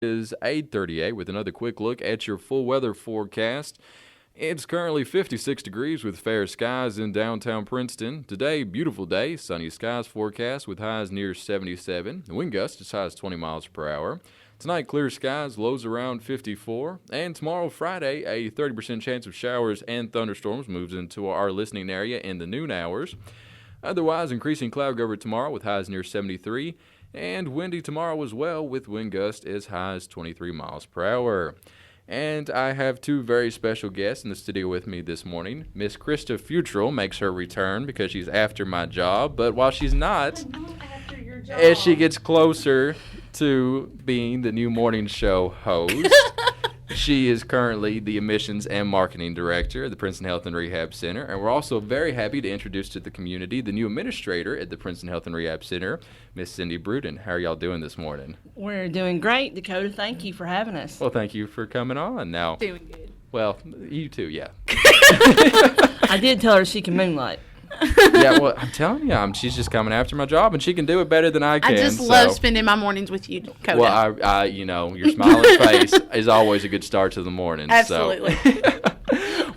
Is 8:38 with another quick look at your full weather forecast. It's currently 56 degrees with fair skies in downtown Princeton. Today, beautiful day, sunny skies forecast with highs near 77. The wind gust as high as 20 miles per hour. Tonight, clear skies, lows around 54. And tomorrow, Friday, a 30% chance of showers and thunderstorms moves into our listening area in the noon hours. Otherwise, increasing cloud cover tomorrow with highs near 73. And windy tomorrow as well with wind gusts as high as 23 miles per hour. And I have two very special guests in the studio with me this morning. Miss Krista Futrell makes her return because she's after my job. But while she's not, after your job, as she gets closer to being the new morning show host, she is currently the admissions and marketing director at the Princeton Health and Rehab Center. And we're also very happy to introduce to the community the new administrator at the Princeton Health and Rehab Center, Miss Cindy Bruton. How are y'all doing this morning? We're doing great, Dakota. Thank you for having us. Well, thank you for coming on. Now, Doing good. well, you too, yeah. I did tell her she can moonlight. Yeah, well, I'm telling you, she's just coming after my job, and she can do it better than I can. I just love spending my mornings with you, Dakota. Well, I your smiling face is always a good start to the morning. Absolutely. So.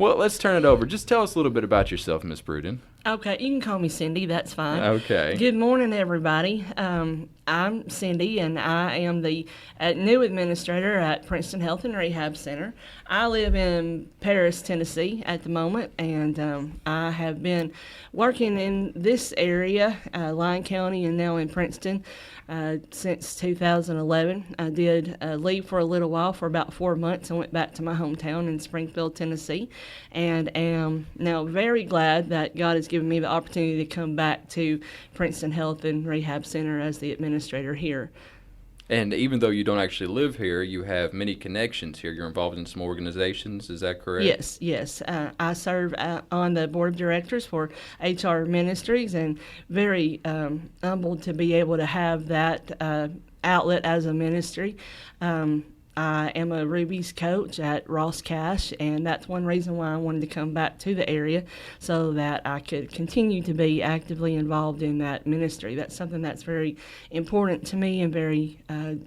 Well, let's turn it over. Just tell us a little bit about yourself, Miss Bruton. Okay, you can call me Cindy. That's fine. Okay. Good morning, everybody. I'm Cindy, and I am the new administrator at Princeton Health and Rehab Center. I live in Paris, Tennessee at the moment, and I have been working in this area, Lyon County, and now in Princeton since 2011. I did leave for a little while, for about 4 months. I went back to my hometown in Springfield, Tennessee, and am now very glad that God has given me the opportunity to come back to Princeton Health and Rehab Center as the administrator here. And even though you don't actually live here, you have many connections here. You're involved in some organizations, is that correct? Yes. I serve on the board of directors for HR Ministries, and very humbled to be able to have that outlet as a ministry. I am a Ruby's coach at Ross Cash, and that's one reason why I wanted to come back to the area, so that I could continue to be actively involved in that ministry. That's something that's very important to me and very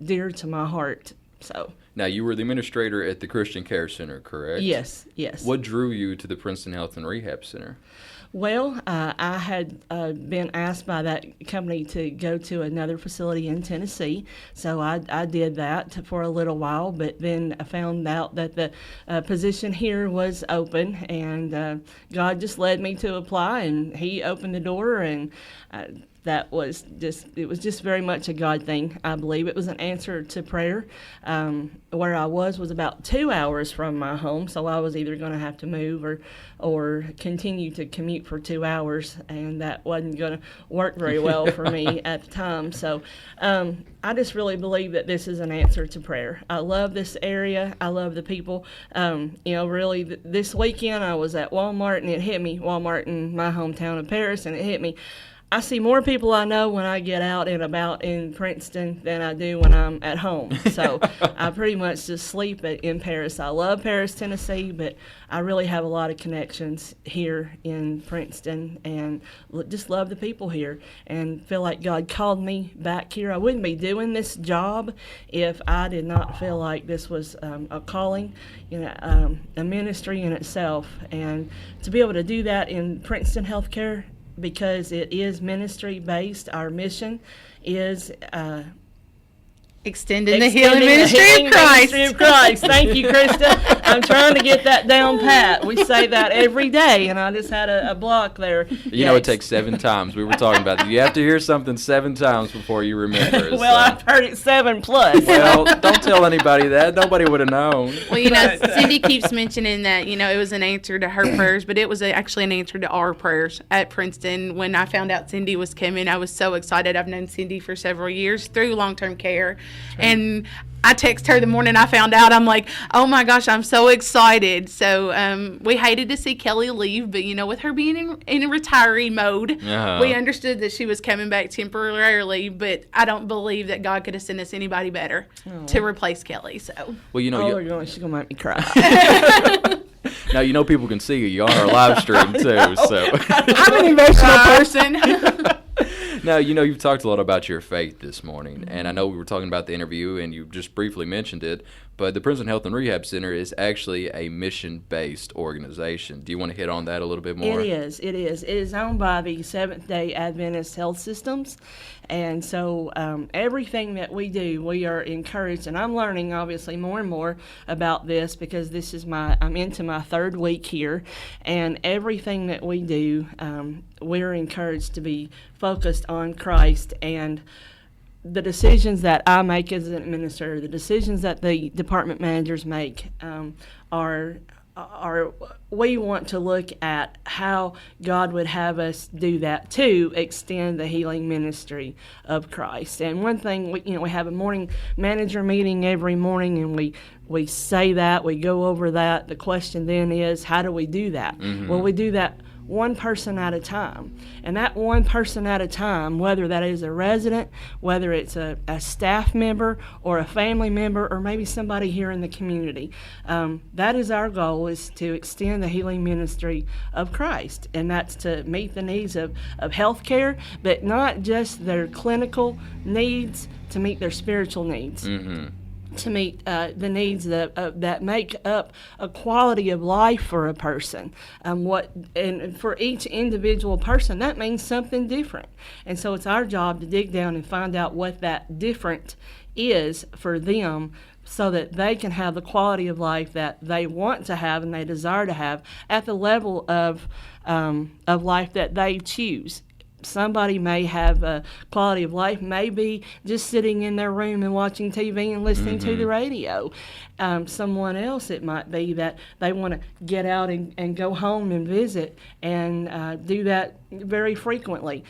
dear to my heart. So. Now, you were the administrator at the Christian Care Center, correct? Yes. What drew you to the Princeton Health and Rehab Center? Well, I had been asked by that company to go to another facility in Tennessee, so I did that for a little while, but then I found out that the position here was open, and God just led me to apply, and He opened the door, and it was just very much a God thing, I believe. It was an answer to prayer. Where I was about 2 hours from my home, so I was either going to have to move or continue to commute for 2 hours, and that wasn't going to work very well for me at the time. So I just really believe that this is an answer to prayer. I love this area. I love the people. Really, this weekend I was at Walmart, and it hit me, Walmart in my hometown of Paris, and it hit me. I see more people I know when I get out and about in Princeton than I do when I'm at home. So I pretty much just sleep in Paris. I love Paris, Tennessee, but I really have a lot of connections here in Princeton, and just love the people here and feel like God called me back here. I wouldn't be doing this job if I did not feel like this was a calling, a ministry in itself. And to be able to do that in Princeton Healthcare, because it is ministry-based. Our mission is extending the healing ministry of Christ. Thank you, Krista. I'm trying to get that down pat. We say that every day, and I just had a block there. It takes 7 times. We were talking about that. You have to hear something 7 times before you remember it. Well, I've heard it 7 plus. Well, don't tell anybody that. Nobody would have known. Well, Cindy keeps mentioning that, it was an answer to her prayers, but it was actually an answer to our prayers at Princeton. When I found out Cindy was coming, I was so excited. I've known Cindy for several years through long-term care. And I texted her the morning I found out. I'm like, oh my gosh, I'm so excited. So we hated to see Kelly leave, but with her being in a retiree mode, we understood that she was coming back temporarily. But I don't believe that God could have sent us anybody better to replace Kelly. So well, she's gonna make me cry. Now people can see you on our live stream too. So I'm an emotional person. Now, you've talked a lot about your faith this morning, and I know we were talking about the interview, and you just briefly mentioned it, but the Princeton Health and Rehab Center is actually a mission-based organization. Do you want to hit on that a little bit more? It is. It is owned by the Seventh-day Adventist Health Systems, and so everything that we do, we are encouraged, and I'm learning, obviously, more and more about this because I'm into my third week here, and everything that we do, we're encouraged to be focused on Christ, and the decisions that I make as an administrator, the decisions that the department managers make, are we want to look at how God would have us do that to extend the healing ministry of Christ. And one thing, we have a morning manager meeting every morning, and we say that, we go over that. The question then is, how do we do that? Mm-hmm. Well, we do that one person at a time. And that one person at a time, whether that is a resident, whether it's a staff member or a family member or maybe somebody here in the community, that is our goal, is to extend the healing ministry of Christ. And that's to meet the needs of health care, but not just their clinical needs, to meet their spiritual needs. Mm-hmm. To meet the needs that make up a quality of life for a person. And for each individual person, that means something different. And so it's our job to dig down and find out what that different is for them, so that they can have the quality of life that they want to have and they desire to have at the level of life that they choose. Somebody may have a quality of life, maybe just sitting in their room and watching TV and listening to the radio. Someone else, it might be that they want to get out and go home and visit and do that very frequently.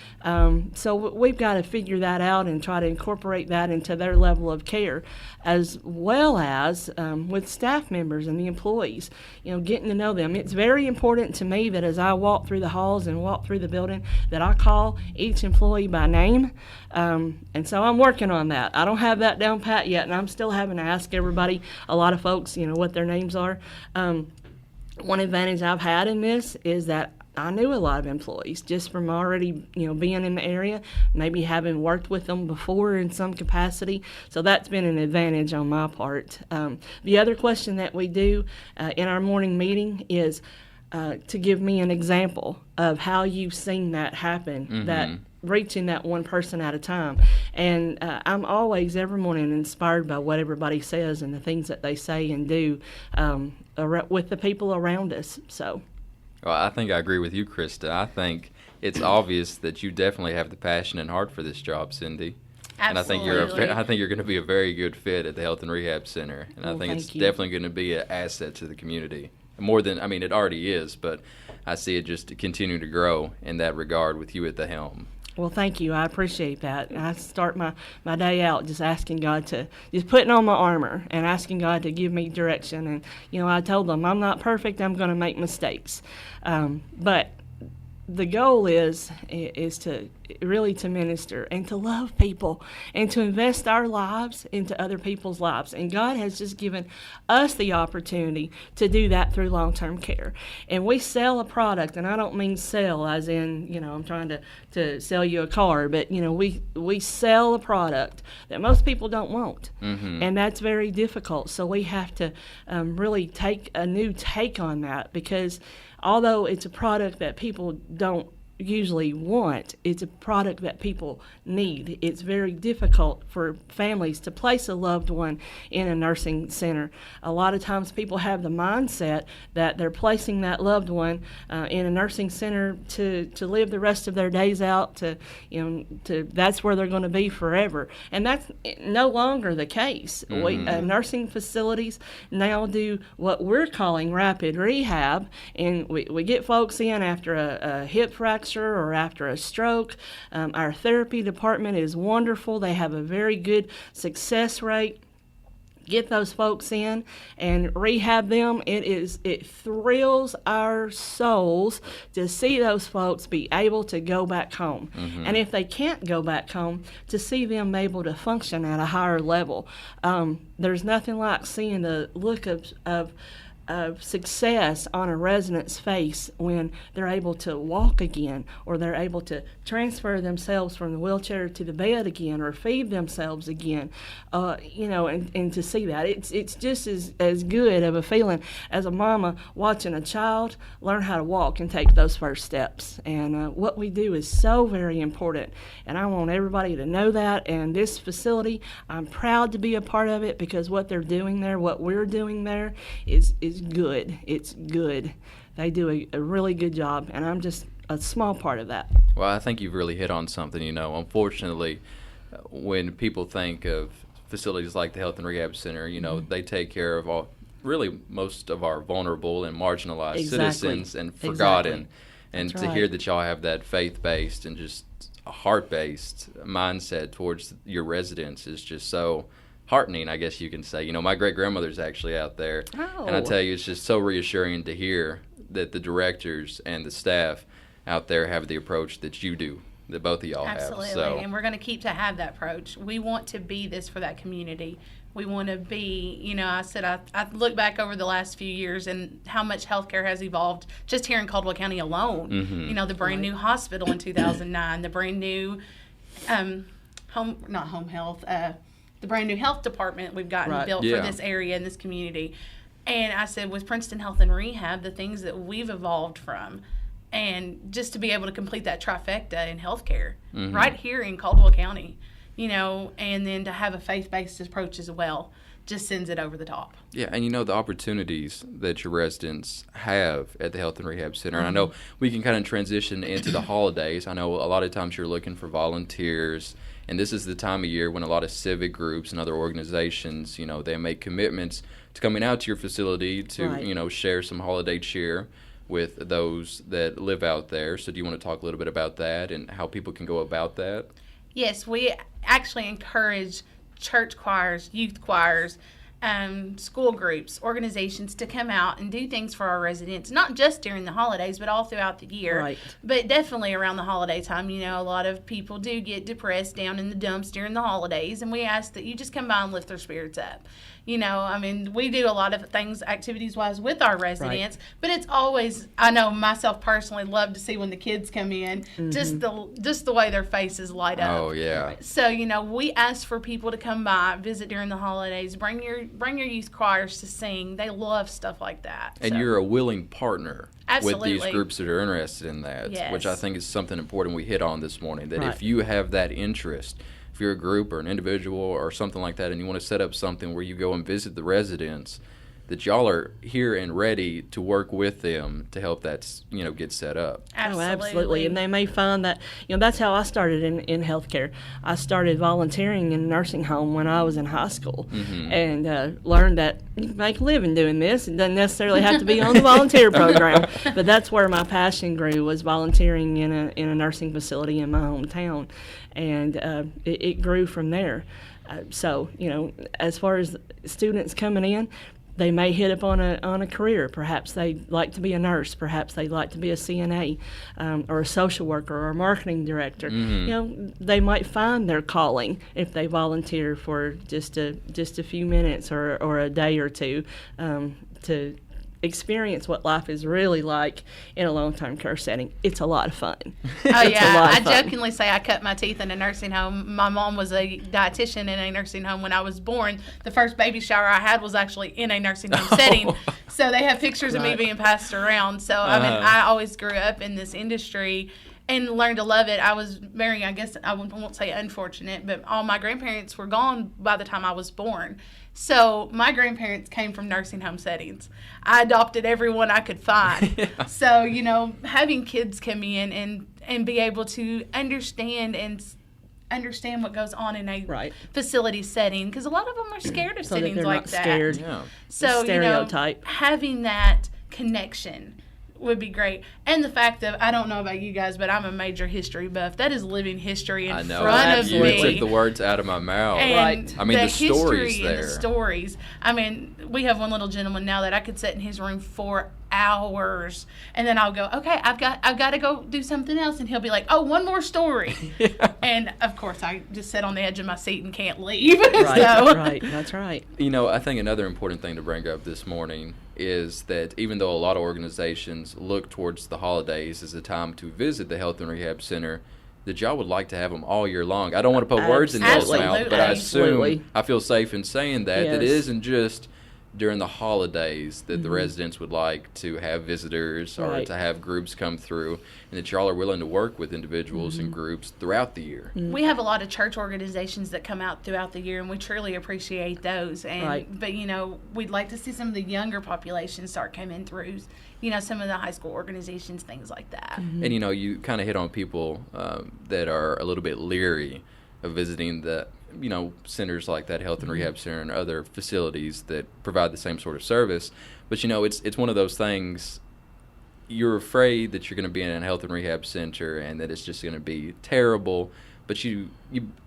So we've got to figure that out and try to incorporate that into their level of care, as well as with staff members and the employees, getting to know them. It's very important to me that as I walk through the halls and walk through the building, that I call each employee by name. And so I'm working on that. I don't have that down pat yet, and I'm still having to ask everybody, a lot of folks, what their names are. One advantage I've had in this is that I knew a lot of employees just from already, being in the area, maybe having worked with them before in some capacity. So that's been an advantage on my part. The other question that we do in our morning meeting is to give me an example of how you've seen that happen, that reaching that one person at a time. And I'm always, every morning, inspired by what everybody says and the things that they say and do with the people around us. So. Well, I think I agree with you, Krista. I think it's obvious that you definitely have the passion and heart for this job, Cindy. Absolutely. And I think you're going to be a very good fit at the Health and Rehab Center. And I think it's definitely going to be an asset to the community. More than, it already is, but I see it just continue to grow in that regard with you at the helm. Well, thank you. I appreciate that. I start my day out just asking God just putting on my armor and asking God to give me direction. And, I told them, I'm not perfect. I'm going to make mistakes. But the goal is to really to minister and to love people and to invest our lives into other people's lives. And God has just given us the opportunity to do that through long-term care. And we sell a product, and I don't mean sell as in, I'm trying to sell you a car, but, we sell a product that most people don't want. Mm-hmm. And that's very difficult. So we have to really take a new take on that, because although it's a product that people don't usually want, it's a product that people need. It's very difficult for families to place a loved one in a nursing center. A lot of times people have the mindset that they're placing that loved one in a nursing center to live the rest of their days out, to that's where they're going to be forever. And that's no longer the case. Mm-hmm. Nursing facilities now do what we're calling rapid rehab, and we get folks in after a hip fracture or after a stroke. Our therapy department is wonderful. They have a very good success rate. Get those folks in and rehab them. It thrills our souls to see those folks be able to go back home. Mm-hmm. And if they can't go back home, to see them able to function at a higher level. There's nothing like seeing the look of of success on a resident's face when they're able to walk again, or they're able to transfer themselves from the wheelchair to the bed again, or feed themselves again. And to see that, it's just as good of a feeling as a mama watching a child learn how to walk and take those first steps. And what we do is so very important, and I want everybody to know that. And this facility, I'm proud to be a part of it, because what they're doing there, what we're doing there, is good. It's good. They do a really good job, and I'm just a small part of that. Well, I think you've really hit on something. Unfortunately, when people think of facilities like the Health and Rehab Center, they take care of most of our vulnerable and marginalized citizens and forgotten. And That's to right. hear that y'all have that faith-based and just a heart-based mindset towards your residents is just so heartening, I guess you can say. My great-grandmother's actually out there. Oh. And I tell you, it's just so reassuring to hear that the directors and the staff out there have the approach that you do, that both of y'all Absolutely. have. So. And we're going to keep to have that approach. We want to be this for that community. We want to be, I look back over the last few years and how much healthcare has evolved just here in Caldwell County alone. Mm-hmm. The brand new hospital in 2009, the brand new the brand new health department we've gotten built for this area and this community. And I said, with Princeton Health and Rehab, the things that we've evolved from, and just to be able to complete that trifecta in healthcare right here in Caldwell County, and then to have a faith-based approach as well, just sends it over the top. Yeah, and the opportunities that your residents have at the Health and Rehab Center. And I know we can kind of transition into the holidays. I know a lot of times you're looking for volunteers, and this is the time of year when a lot of civic groups and other organizations, they make commitments to coming out to your facility to, share some holiday cheer with those that live out there. So do you want to talk a little bit about that and how people can go about that? Yes, we actually encourage church choirs, youth choirs, school groups, organizations to come out and do things for our residents, not just during the holidays, but all throughout the year. Right. But definitely around the holiday time. A lot of people do get depressed down in the dumps during the holidays, and we ask that you just come by and lift their spirits up. We do a lot of things activities-wise with our residents, but it's always, I know myself personally, love to see when the kids come in, just the way their faces light up. Oh, yeah. So, we ask for people to come by, visit during the holidays, bring your youth choirs to sing. They love stuff like that. And you're a willing partner Absolutely. with these groups that are interested in that, Yes. which I think is something important we hit on this morning, that Right. if you have that interest, if you're a group or an individual or something like that and you want to set up something where you go and visit the residents, that y'all are here and ready to work with them to help that, get set up. Absolutely. Oh, absolutely. And they may find that, that's how I started in healthcare. I started volunteering in a nursing home when I was in high school and learned that you can make a living doing this. It doesn't necessarily have to be on the volunteer program. But that's where my passion grew, was volunteering in a nursing facility in my hometown. And it grew from there. So, as far as students coming in, they may hit up on a career. Perhaps they'd like to be a nurse. Perhaps they'd like to be a CNA or a social worker or a marketing director. They might find their calling if they volunteer for just a few minutes or a day or two to experience what life is really like in a long-term care setting. It's a lot of fun. Oh, yeah. I jokingly say I cut my teeth in a nursing home. My mom was a dietitian in a nursing home when I was born. The first baby shower I had was actually in a nursing home setting. So they have pictures of me being passed around. So, I always grew up in this industry and learned to love it. I was very, I guess I won't say unfortunate, but all my grandparents were gone by the time I was born. So my grandparents came from nursing home settings. I adopted everyone I could find. Yeah. So, having kids come in and be able to understand what goes on in a facility setting, because a lot of them are scared of So that settings they're like not that. scared. Yeah. So, Stereotype. having that connection would be great. And the fact that, I don't know about you guys, but I'm a major history buff. That is living history in front of You me. took the words out of my mouth. And I mean, the history stories and there. the stories. We have one little gentleman now that I could sit in his room for hours, and then I'll go, okay, I've got to go do something else, and he'll be like, oh, one more story. And of course I just sit on the edge of my seat and can't leave. Right, that's right. I think another important thing to bring up this morning is that even though a lot of organizations look towards the holidays as a time to visit the Health and Rehab Center, that y'all would like to have them all year long. I don't want to put words in y'all's mouth, but I assume, I feel safe in saying that it isn't just during the holidays that the residents would like to have visitors or to have groups come through, and that y'all are willing to work with individuals and groups throughout the year. We have a lot of church organizations that come out throughout the year, and we truly appreciate those. And but we'd like to see some of the younger population start coming through. Some of the high school organizations, things like that. And you kind of hit on people that are a little bit leery of visiting the centers like that Health and Rehab Center and other facilities that provide the same sort of service. But it's one of those things, you're afraid that you're going to be in a Health and Rehab Center and that it's just going to be terrible. But you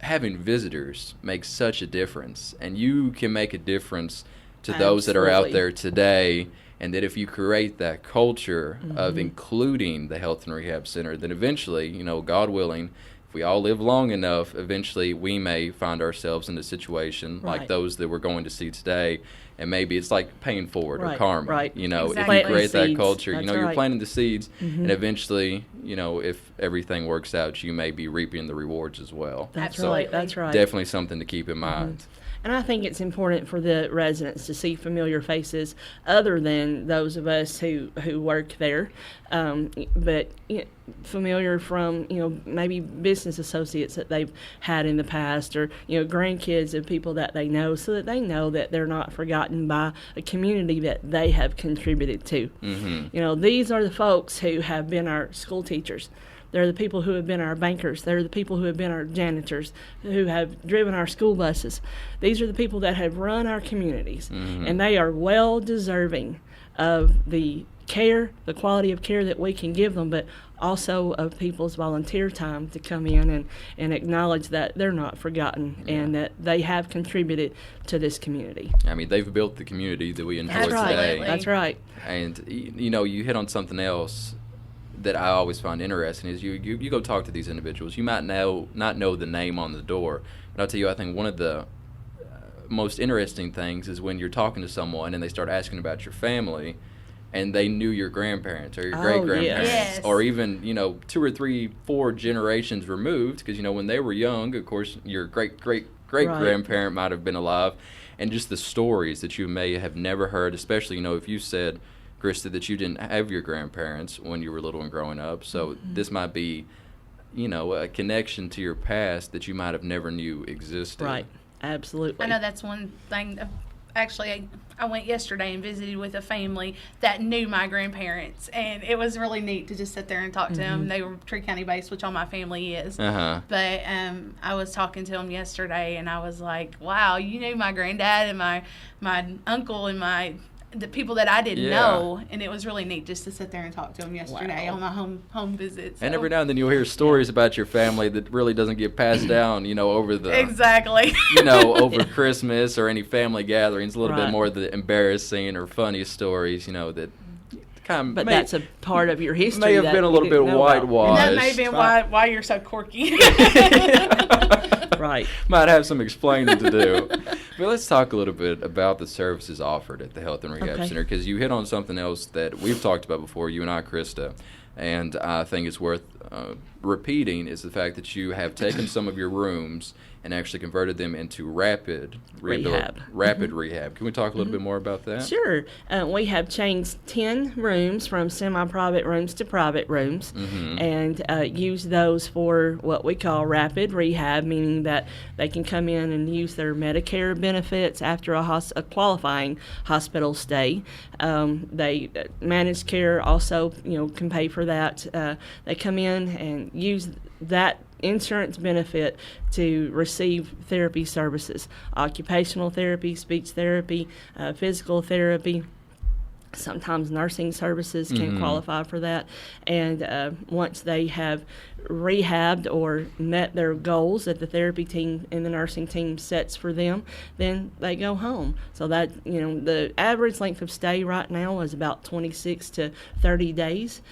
having visitors makes such a difference, and you can make a difference to those that are out there today. And that if you create that culture of including the Health and Rehab Center, then eventually, God willing, if we all live long enough, eventually we may find ourselves in a situation like those that we're going to see today. And maybe it's like paying forward or karma. If you create that culture, you're planting the seeds, and eventually, if everything works out, you may be reaping the rewards as well. That's right. Definitely something to keep in mind. And I think it's important for the residents to see familiar faces other than those of us who work there, but familiar from, maybe business associates that they've had in the past, or, grandkids of people that they know, so that they know that they're not forgotten by a community that they have contributed to. These are the folks who have been our school teachers. They're the people who have been our bankers. They're the people who have been our janitors, who have driven our school buses. These are the people that have run our communities, and they are well deserving of the care, the quality of care that we can give them, but also of people's volunteer time to come in and acknowledge that they're not forgotten and that they have contributed to this community. I mean, they've built the community that we enjoy today. That's right. And, you hit on something else that I always find interesting is you go talk to these individuals. You might not know the name on the door, but I'll tell you, I think one of the most interesting things is when you're talking to someone and they start asking about your family, and they knew your grandparents or your great-grandparents, or even 2 or 3, 4 generations removed, because when they were young, of course, your great-grandparent might have been alive, and just the stories that you may have never heard, especially if you said, Krista, that you didn't have your grandparents when you were little and growing up. So this might be, a connection to your past that you might have never knew existed. Right, absolutely. I know that's one thing. Actually, I went yesterday and visited with a family that knew my grandparents, and it was really neat to just sit there and talk to them. They were Tree County based, which all my family is. But I was talking to them yesterday, and I was like, wow, you knew my granddad and my uncle and the people that I didn't know, and it was really neat just to sit there and talk to them yesterday on my home visit. So. And every now and then you'll hear stories about your family that really doesn't get passed down, over the over Christmas or any family gatherings. A little bit more of the embarrassing or funny stories, that kind of. But that's a part of your history. May have been a little bit whitewashed. And that may have been why you're so quirky. Right. Might have some explaining to do. But let's talk a little bit about the services offered at the Health and Rehab Center, because you hit on something else that we've talked about before, you and I, Krista, and I think it's worth repeating, is the fact that you have taken some of your rooms and actually converted them into rapid rehab. Can we talk a little bit more about that? Sure. We have changed 10 rooms from semi-private rooms to private rooms, and use those for what we call rapid rehab, meaning that they can come in and use their Medicare benefits after a qualifying hospital stay. They managed care also, can pay for that. They come in and use that insurance benefit to receive therapy services, occupational therapy, speech therapy, physical therapy. Sometimes nursing services can qualify for that. And once they have rehabbed or met their goals that the therapy team and the nursing team sets for them, then they go home. So that, the average length of stay right now is about 26 to 30 days.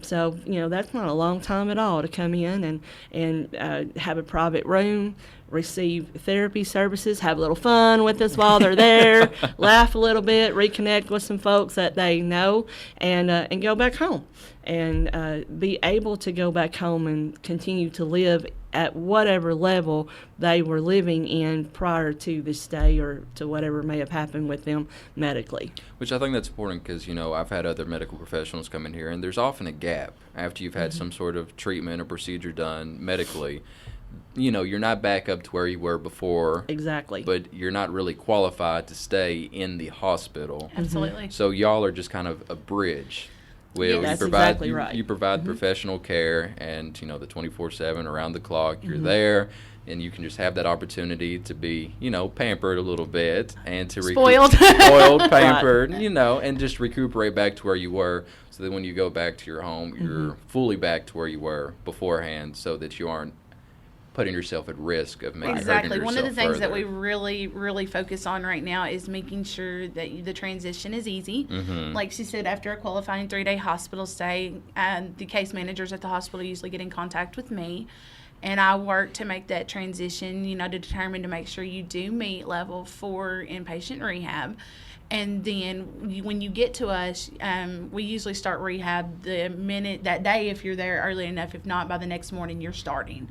So, that's not a long time at all to come in and have a private room, receive therapy services, have a little fun with us while they're there, laugh a little bit, reconnect with some folks that they know, and go back home. And be able to go back home and continue to live at whatever level they were living in prior to the stay or to whatever may have happened with them medically. Which I think that's important because, I've had other medical professionals come in here, and there's often a gap after you've had some sort of treatment or procedure done medically. You're not back up to where you were before. Exactly. But you're not really qualified to stay in the hospital. Absolutely. So y'all are just kind of a bridge. That's exactly right. You provide professional care and, the 24/7 around the clock. You're there, and you can just have that opportunity to be, pampered a little bit and to spoiled, pampered, and just recuperate back to where you were so that when you go back to your home, you're fully back to where you were beforehand so that you aren't putting yourself at risk of maybe hurting yourself One of the things that we further. really, really focus on right now is making sure that the transition is easy. Like she said, after a qualifying 3-day hospital stay, the case managers at the hospital usually get in contact with me, and I work to make that transition, to determine to make sure you do meet level 4 inpatient rehab. And then when you get to us, we usually start rehab the minute that day if you're there early enough. If not, by the next morning you're starting.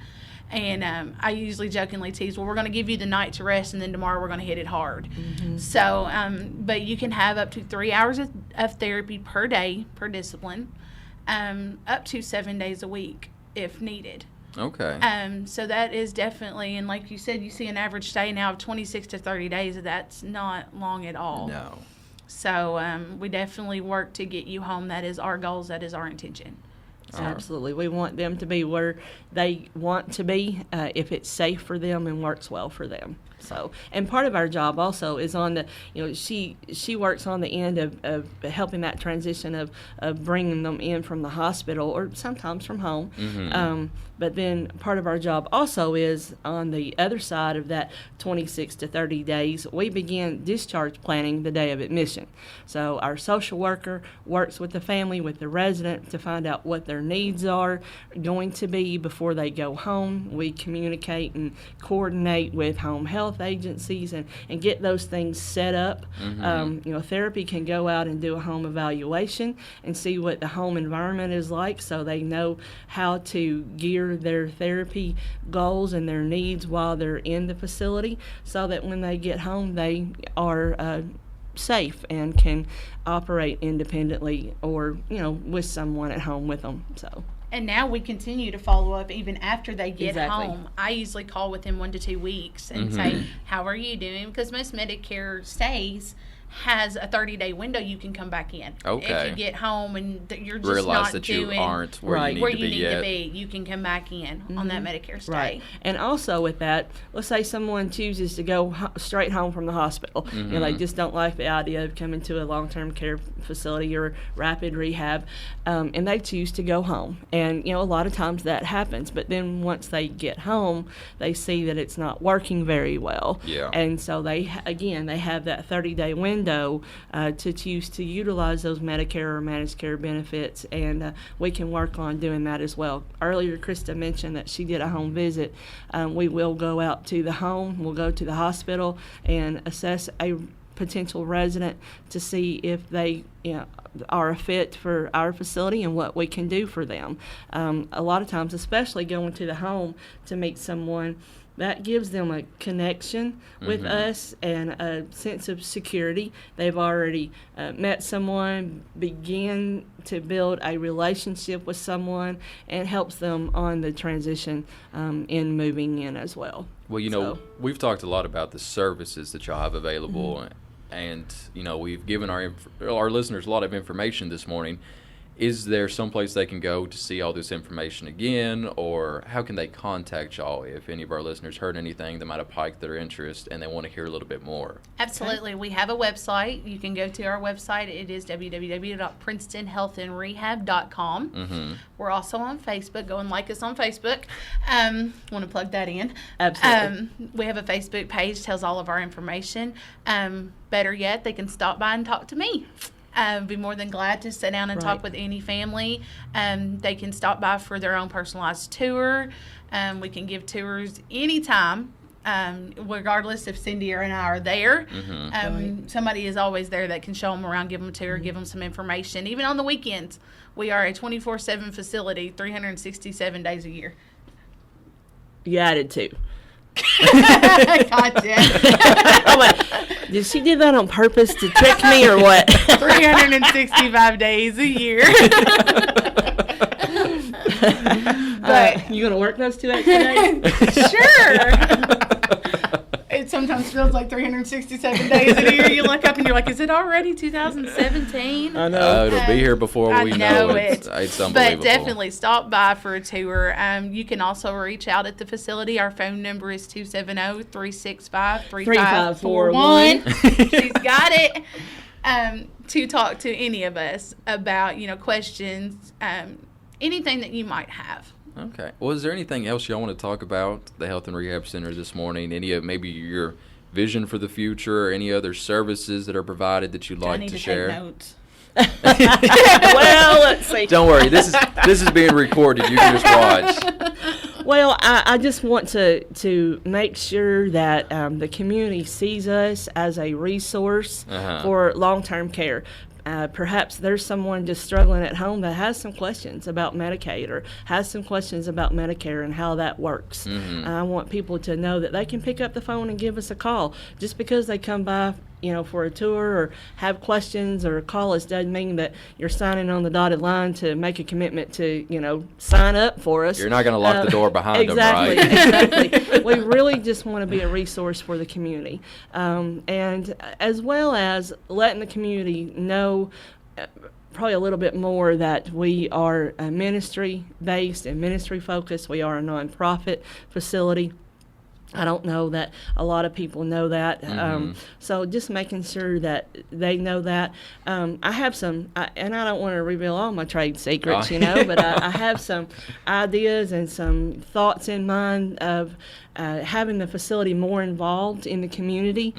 And I usually jokingly tease, well, we're going to give you the night to rest, and then tomorrow we're going to hit it hard. So, but you can have up to 3 hours of therapy per day, per discipline, up to 7 days a week if needed. Okay. So that is definitely, and like you said, you see an average stay now of 26 to 30 days. That's not long at all. No. So we definitely work to get you home. That is our goals. That is our intention. So. Absolutely. We want them to be where they want to be if it's safe for them and works well for them. So, and part of our job also is on the, she works on the end of helping that transition of bringing them in from the hospital or sometimes from home. But then part of our job also is on the other side of that 26 to 30 days, we begin discharge planning the day of admission. So our social worker works with the family, with the resident to find out what their needs are going to be before they go home. We communicate and coordinate with home health agencies and get those things set up. Therapy can go out and do a home evaluation and see what the home environment is like so they know how to gear their therapy goals and their needs while they're in the facility so that when they get home they are safe and can operate independently or, with someone at home with them. So. And now we continue to follow up even after they get Exactly. home. I usually call within 1 to 2 weeks and say, how are you doing? Because most Medicare stays has a 30-day window you can come back in. Okay. If you get home and you're just Realize not that doing you aren't where Right. you where need you to be need yet. to be, you can come back in on that Medicare stay. Right. And also with that, let's say someone chooses to go straight home from the hospital. They just don't like the idea of coming to a long-term care facility or rapid rehab, and they choose to go home. And, a lot of times that happens. But then once they get home, they see that it's not working very well. Yeah. And so they have that 30-day window to choose to utilize those Medicare or managed care benefits, and we can work on doing that as well. Earlier, Krista mentioned that she did a home visit. We will go out to the home, we'll go to the hospital and assess a potential resident to see if they are a fit for our facility and what we can do for them. A lot of times, especially going to the home to meet someone, that gives them a connection with us and a sense of security. They've already met someone, begin to build a relationship with someone, and helps them on the transition in moving in as well. Well, we've talked a lot about the services that y'all have available, and, we've given our listeners a lot of information this morning. Is there someplace they can go to see all this information again, or how can they contact y'all if any of our listeners heard anything that might have piqued their interest and they want to hear a little bit more? Absolutely. We have a website. You can go to our website. It is www.princetonhealthandrehab.com. Mm-hmm. We're also on Facebook. Go and like us on Facebook. Want to plug that in. Absolutely. We have a Facebook page, tells all of our information. Better yet, they can stop by and talk to me. I'd be more than glad to sit down and talk with any family. They can stop by for their own personalized tour. We can give tours anytime, regardless if Cindy and I are there. Mm-hmm. Somebody is always there that can show them around, give them a tour, give them some information. Even on the weekends, we are a 24/7 facility, 367 days a year. You added 2. Gotcha. I'm like, did she do that on purpose to trick me or what? 365 days a year. But you gonna work those 2 extra days? Sure. It sometimes feels like 367 days in a year. You look up and you're like, is it already 2017? I know. It'll be here before we know it. It's unbelievable. But definitely stop by for a tour. You can also reach out at the facility. Our phone number is 270-365-3541. She's got it. To talk to any of us about, questions, anything that you might have. Okay. Well, is there anything else y'all want to talk about the Health and Rehab Center this morning? Any of maybe your vision for the future, or any other services that are provided that you'd like to share? Take notes. Well, let's see. Don't worry. This is being recorded. You can just watch. Well, I just want to make sure that the community sees us as a resource for long-term care. Perhaps there's someone just struggling at home that has some questions about Medicaid or has some questions about Medicare and how that works. I want people to know that they can pick up the phone and give us a call. Just because they come by, for a tour or have questions or call us doesn't mean that you're signing on the dotted line to make a commitment to, sign up for us. You're not going to lock the door behind them, right? Exactly. We really just want to be a resource for the community. And as well as letting the community know probably a little bit more that we are ministry-based and ministry-focused. We are a nonprofit facility. I don't know that a lot of people know that. So just making sure that they know that. I have some, and I don't want to reveal all my trade secrets, but I have some ideas and some thoughts in mind of having the facility more involved in the community,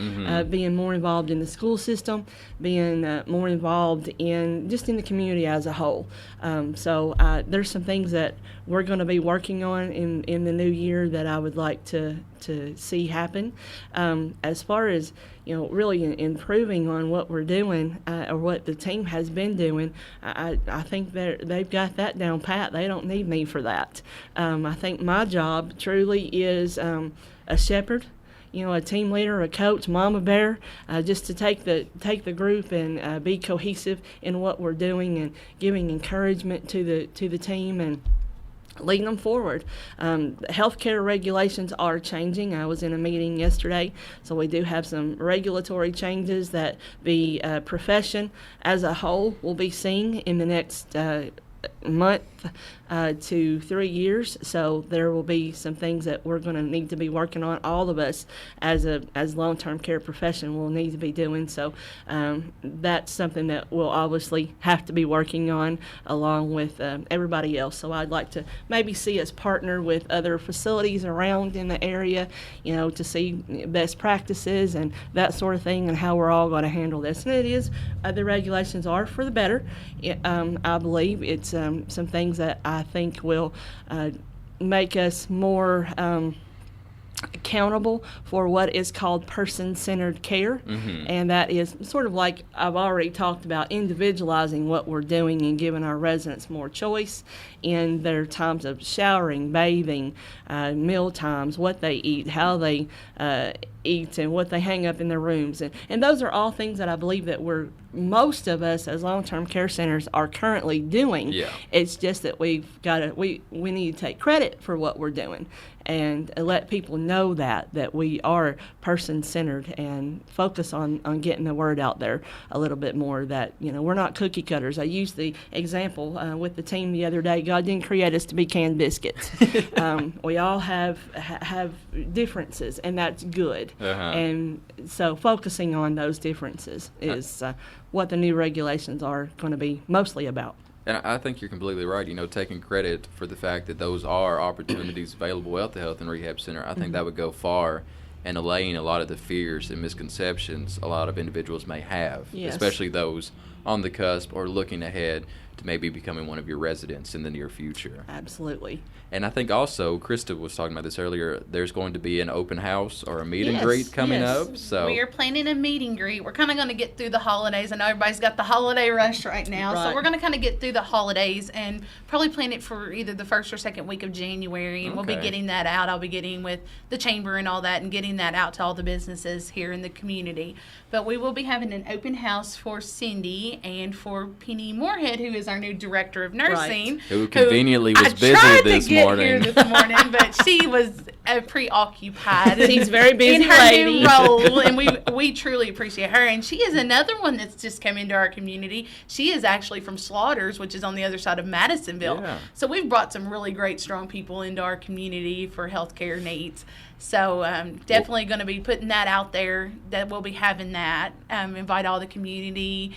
being more involved in the school system, being more involved in the community as a whole. So there's some things that we're going to be working on in the new year that I would like to see happen. As far as really improving on what we're doing or what the team has been doing, I think they've got that down pat. They don't need me for that. I think my job truly is a shepherd, a team leader, a coach, mama bear, just to take the group and be cohesive in what we're doing and giving encouragement to the team and leading them forward. Healthcare regulations are changing. I was in a meeting yesterday, so we do have some regulatory changes that the profession as a whole will be seeing in the next month to 3 years. So there will be some things that we're going to need to be working on. All of us as long-term care profession will need to be doing. So that's something that we'll obviously have to be working on along with everybody else. So I'd like to maybe see us partner with other facilities around in the area, to see best practices and that sort of thing and how we're all going to handle this. And it is, the regulations are for the better. I believe it's some things that I think will make us more accountable for what is called person-centered care, and that is sort of like I've already talked about, individualizing what we're doing and giving our residents more choice in their times of showering, bathing, meal times, what they eat, how they eat, and what they hang up in their rooms. And those are all things that I believe that most of us as long-term care centers are currently doing. Yeah. It's just that we need to take credit for what we're doing. and let people know that we are person-centered and focus on getting the word out there a little bit more, that, we're not cookie cutters. I used the example with the team the other day. God didn't create us to be canned biscuits. We all have differences, and that's good. And so focusing on those differences is what the new regulations are going to be mostly about. And I think you're completely right. Taking credit for the fact that those are opportunities available at the Health and Rehab Center, I think that would go far in allaying a lot of the fears and misconceptions a lot of individuals may have, especially those on the cusp or looking ahead to maybe becoming one of your residents in the near future. Absolutely. And I think also, Krista was talking about this earlier, there's going to be an open house or a meet and greet coming up. So we are planning a meet and greet. We're kind of going to get through the holidays. I know everybody's got the holiday rush right now. So we're going to kind of get through the holidays and probably plan it for either the first or second week of January. And we'll be getting that out. I'll be getting with the chamber and all that and getting that out to all the businesses here in the community. But we will be having an open house for Cindy and for Penny Moorhead, who is our new director of nursing. Who conveniently was busy this morning. Here this morning, but she was preoccupied. She's very busy in her lady. new role, and we truly appreciate her. And she is another one that's just come into our community. She is actually from Slaughters, which is on the other side of Madisonville. Yeah. So we've brought some really great, strong people into our community for healthcare needs. So definitely going to be putting that out there, that we'll be having that. Invite all the community,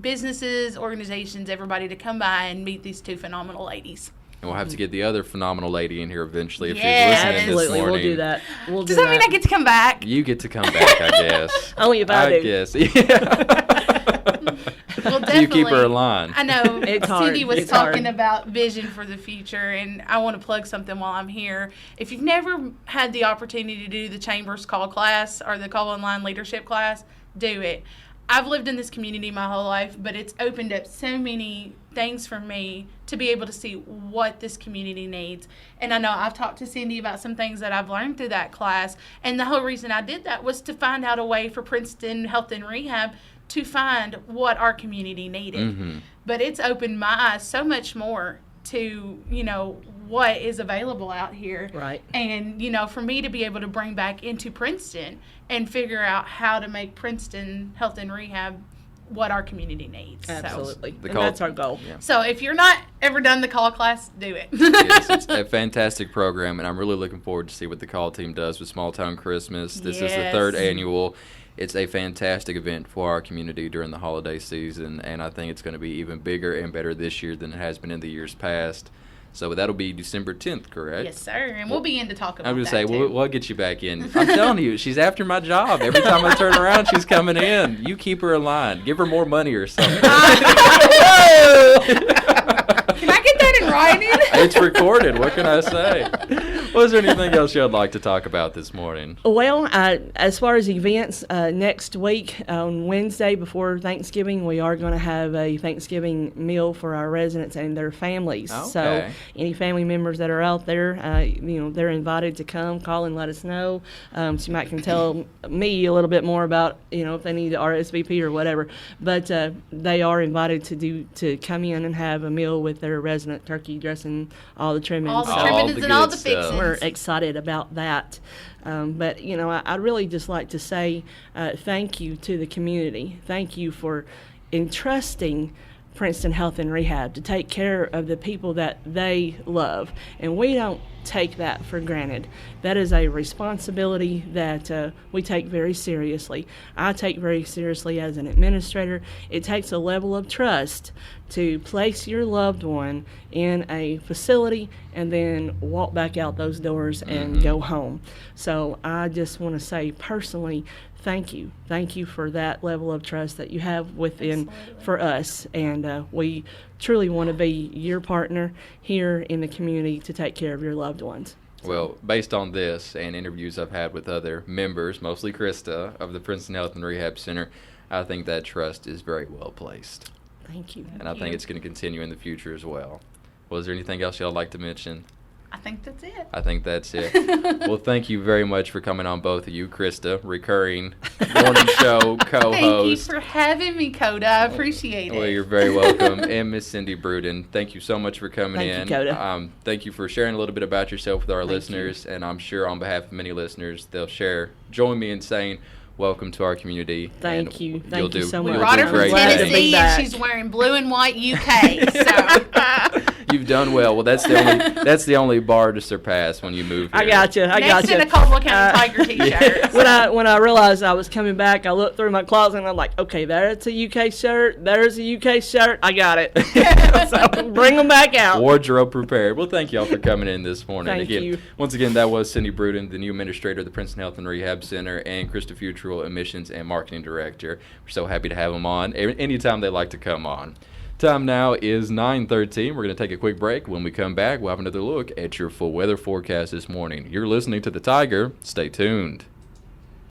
businesses, organizations, everybody to come by and meet these two phenomenal ladies. And we'll have to get the other phenomenal lady in here eventually if she's Yes. listening Absolutely. this morning. We'll do that. Does that mean I get to come back? You get to come back, I guess. Only if I do. guess. Yeah. Well, Do you keep her in line? I know It's hard. Cindy was It's talking hard. about vision for the future, and I want to plug something while I'm here. If you've never had the opportunity to do the Chamber's Call class or the Call Online Leadership class, do it. I've lived in this community my whole life, but it's opened up so many things for me to be able to see what this community needs. And I know I've talked to Cindy about some things that I've learned through that class, and the whole reason I did that was to find out a way for Princeton Health and Rehab to find what our community needed. But it's opened my eyes so much more to, what is available out here. Right. And, for me to be able to bring back into Princeton and figure out how to make Princeton Health and Rehab what our community needs. Absolutely. The And call- that's our goal. Yeah. So if you're not ever done the call class, do it. Yes, it's a fantastic program, and I'm really looking forward to see what the call team does with Small Town Christmas. This is the Yes. third annual. It's a fantastic event for our community during the holiday season, and I think it's going to be even bigger and better this year than it has been in the years past. So that'll be December 10th, correct? Yes, sir. And we'll be in to talk about I'm going that, to say, too. we'll get you back in. I'm telling you, she's after my job. Every time I turn around, she's coming in. You keep her in line. Give her more money or something. Can I get that in writing? It's recorded. What can I say? Was there anything else you'd like to talk about this morning? Well, as far as events, next week on Wednesday before Thanksgiving, we are going to have a Thanksgiving meal for our residents and their families. Okay. So any family members that are out there, they're invited to come, call and let us know. So you might can tell me a little bit more about, if they need RSVP or whatever. But they are invited to come in and have a meal with their resident turkey dressing, all the trimmings. All the All trimmings the and all good the stuff. fixings. We're excited about that. But, I'd really just like to say thank you to the community. Thank you for entrusting Princeton Health and Rehab to take care of the people that they love. And we don't take that for granted. That is a responsibility that we take very seriously. I take very seriously as an administrator. It takes a level of trust to place your loved one in a facility and then walk back out those doors and go home. So I just want to say personally, thank you. Thank you for that level of trust that you have within for us. And we truly want to be your partner here in the community to take care of your loved ones. Well, based on this and interviews I've had with other members, mostly Krista, of the Princeton Health and Rehab Center, I think that trust is very well placed. Thank you. And I think it's going to continue in the future as well. Was there anything else y'all like to mention? I think that's it. I think that's it. Well, thank you very much for coming on, both of you. Krista, recurring morning show co-host. Thank you for having me, Coda. I appreciate it. Well, you're very welcome. And Miss Cindy Bruton, thank you so much for coming in. Thank you, Coda. Thank you for sharing a little bit about yourself with our listeners. And I'm sure on behalf of many listeners, they'll join me in saying, welcome to our community. Thank you. Thank you so much. We brought her from great. Tennessee, and she's wearing blue and white UK. So You've done well. Well, that's the only bar to surpass when you move here. I got you. next in a Caldwell County Tiger T-shirt. When I realized I was coming back, I looked through my closet and I'm like, okay, there's a UK shirt. There's a UK shirt. I got it. So bring them back out. Wardrobe prepared. Well, thank y'all for coming in this morning. Thank you. Once again, that was Cindy Bruton, the new administrator of the Princeton Health and Rehab Center, and Krista Futrell, admissions and marketing director. We're so happy to have them on anytime they like to come on. Time now is 9:13. We're going to take a quick break. When we come back, we'll have another look at your full weather forecast this morning. You're listening to The Tiger. Stay tuned.